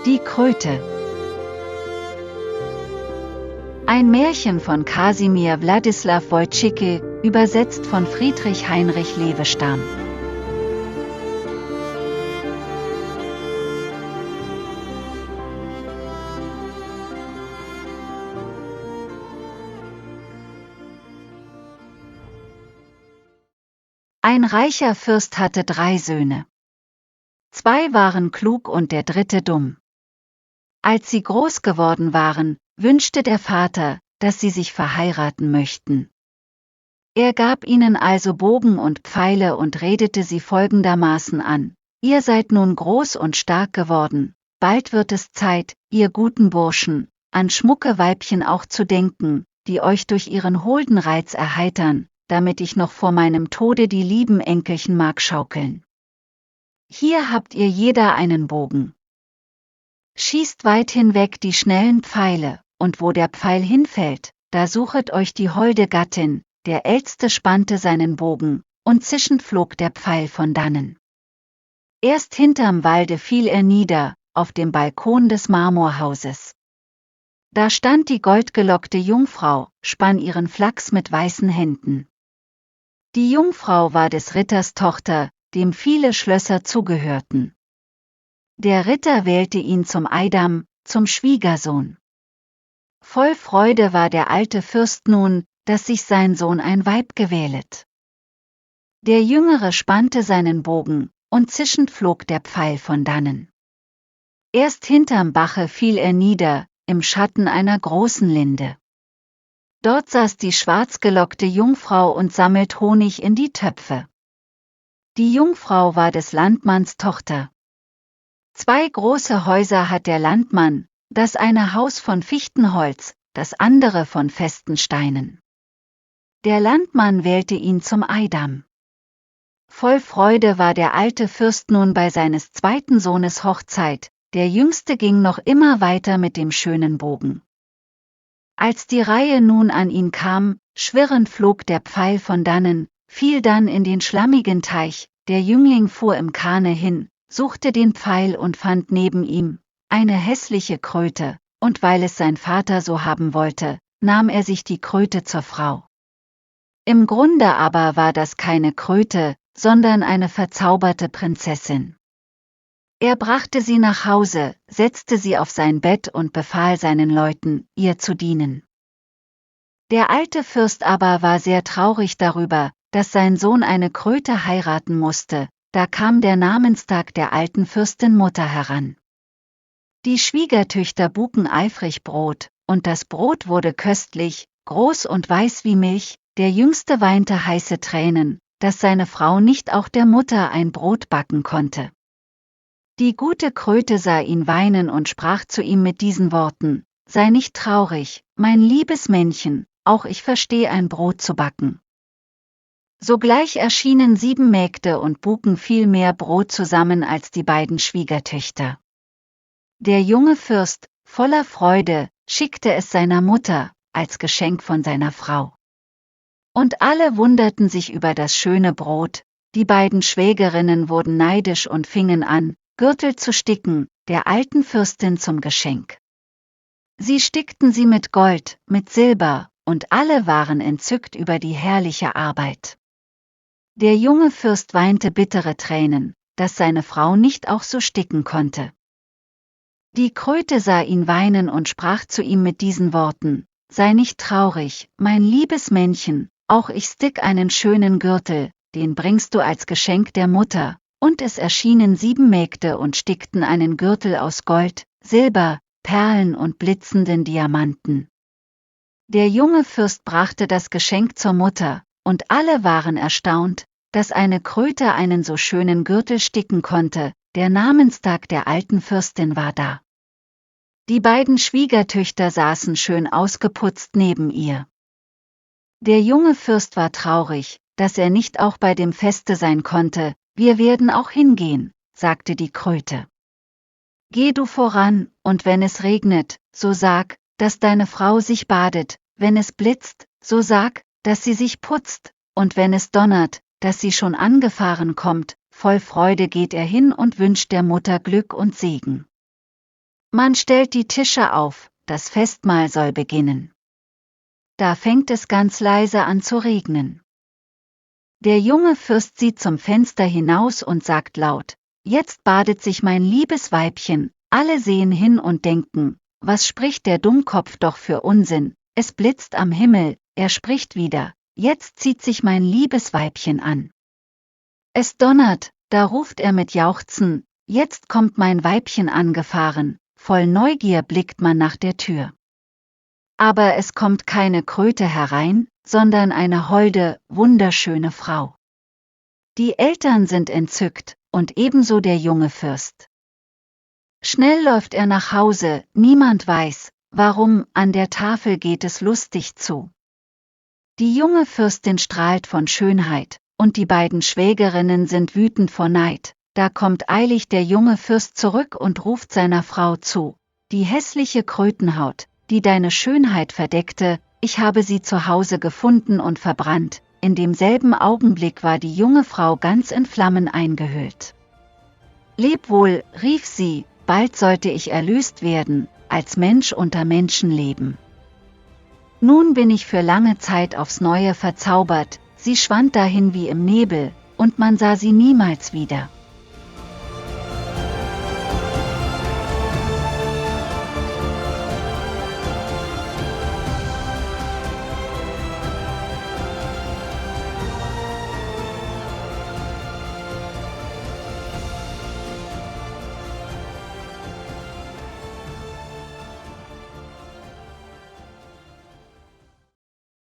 Die Kröte. Ein Märchen von Kasimir Wladislaw Wojcicki, übersetzt von Friedrich Heinrich Lewestam. Ein reicher Fürst hatte 3 Söhne. 2 waren klug und der 3. dumm. Als sie groß geworden waren, wünschte der Vater, dass sie sich verheiraten möchten. Er gab ihnen also Bogen und Pfeile und redete sie folgendermaßen an: Ihr seid nun groß und stark geworden, bald wird es Zeit, ihr guten Burschen, an schmucke Weibchen auch zu denken, die euch durch ihren holden Reiz erheitern, damit ich noch vor meinem Tode die lieben Enkelchen mag schaukeln. Hier habt ihr jeder einen Bogen. Schießt weit hinweg die schnellen Pfeile, und wo der Pfeil hinfällt, da suchet euch die holde Gattin. Der Älteste spannte seinen Bogen, und zischend flog der Pfeil von dannen. Erst hinterm Walde fiel er nieder, auf dem Balkon des Marmorhauses. Da stand die goldgelockte Jungfrau, spann ihren Flachs mit weißen Händen. Die Jungfrau war des Ritters Tochter, dem viele Schlösser zugehörten. Der Ritter wählte ihn zum Eidam, zum Schwiegersohn. Voll Freude war der alte Fürst nun, dass sich sein Sohn ein Weib gewählet. Der Jüngere spannte seinen Bogen, und zischend flog der Pfeil von dannen. Erst hinterm Bache fiel er nieder, im Schatten einer großen Linde. Dort saß die schwarzgelockte Jungfrau und sammelt Honig in die Töpfe. Die Jungfrau war des Landmanns Tochter. 2 große Häuser hat der Landmann, das eine Haus von Fichtenholz, das andere von festen Steinen. Der Landmann wählte ihn zum Eidam. Voll Freude war der alte Fürst nun bei seines 2. Sohnes Hochzeit, der Jüngste ging noch immer weiter mit dem schönen Bogen. Als die Reihe nun an ihn kam, schwirrend flog der Pfeil von dannen, fiel dann in den schlammigen Teich, der Jüngling fuhr im Kahne hin, suchte den Pfeil und fand neben ihm eine hässliche Kröte, und weil es sein Vater so haben wollte, nahm er sich die Kröte zur Frau. Im Grunde aber war das keine Kröte, sondern eine verzauberte Prinzessin. Er brachte sie nach Hause, setzte sie auf sein Bett und befahl seinen Leuten, ihr zu dienen. Der alte Fürst aber war sehr traurig darüber, dass sein Sohn eine Kröte heiraten musste. Da kam der Namenstag der alten Fürstin Mutter heran. Die Schwiegertöchter buken eifrig Brot, und das Brot wurde köstlich, groß und weiß wie Milch. Der Jüngste weinte heiße Tränen, dass seine Frau nicht auch der Mutter ein Brot backen konnte. Die gute Kröte sah ihn weinen und sprach zu ihm mit diesen Worten: Sei nicht traurig, mein liebes Männchen, auch ich versteh ein Brot zu backen. Sogleich erschienen 7 Mägde und buken viel mehr Brot zusammen als die beiden Schwiegertöchter. Der junge Fürst, voller Freude, schickte es seiner Mutter, als Geschenk von seiner Frau. Und alle wunderten sich über das schöne Brot, die beiden Schwägerinnen wurden neidisch und fingen an, Gürtel zu sticken, der alten Fürstin zum Geschenk. Sie stickten sie mit Gold, mit Silber, und alle waren entzückt über die herrliche Arbeit. Der junge Fürst weinte bittere Tränen, dass seine Frau nicht auch so sticken konnte. Die Kröte sah ihn weinen und sprach zu ihm mit diesen Worten: Sei nicht traurig, mein liebes Männchen, auch ich stick einen schönen Gürtel, den bringst du als Geschenk der Mutter. Und es erschienen 7 Mägde und stickten einen Gürtel aus Gold, Silber, Perlen und blitzenden Diamanten. Der junge Fürst brachte das Geschenk zur Mutter, und alle waren erstaunt, dass eine Kröte einen so schönen Gürtel sticken konnte. Der Namenstag der alten Fürstin war da. Die beiden Schwiegertöchter saßen schön ausgeputzt neben ihr. Der junge Fürst war traurig, dass er nicht auch bei dem Feste sein konnte. Wir werden auch hingehen, sagte die Kröte. Geh du voran, und wenn es regnet, so sag, dass deine Frau sich badet, wenn es blitzt, so sag, dass sie sich putzt, und wenn es donnert, dass sie schon angefahren kommt. Voll Freude geht er hin und wünscht der Mutter Glück und Segen. Man stellt die Tische auf, das Festmahl soll beginnen. Da fängt es ganz leise an zu regnen. Der junge Fürst sieht zum Fenster hinaus und sagt laut: Jetzt badet sich mein liebes Weibchen. Alle sehen hin und denken: Was spricht der Dummkopf doch für Unsinn? Es blitzt am Himmel, er spricht wieder: Jetzt zieht sich mein liebes Weibchen an. Es donnert, da ruft er mit Jauchzen: Jetzt kommt mein Weibchen angefahren. Voll Neugier blickt man nach der Tür. Aber es kommt keine Kröte herein, sondern eine holde, wunderschöne Frau. Die Eltern sind entzückt, und ebenso der junge Fürst. Schnell läuft er nach Hause, niemand weiß, warum, an der Tafel geht es lustig zu. Die junge Fürstin strahlt von Schönheit, und die beiden Schwägerinnen sind wütend vor Neid. Da kommt eilig der junge Fürst zurück und ruft seiner Frau zu: Die hässliche Krötenhaut, die deine Schönheit verdeckte, ich habe sie zu Hause gefunden und verbrannt. In demselben Augenblick war die junge Frau ganz in Flammen eingehüllt. Leb wohl, rief sie, bald sollte ich erlöst werden, als Mensch unter Menschen leben. Nun bin ich für lange Zeit aufs Neue verzaubert, sie schwand dahin wie im Nebel, und man sah sie niemals wieder.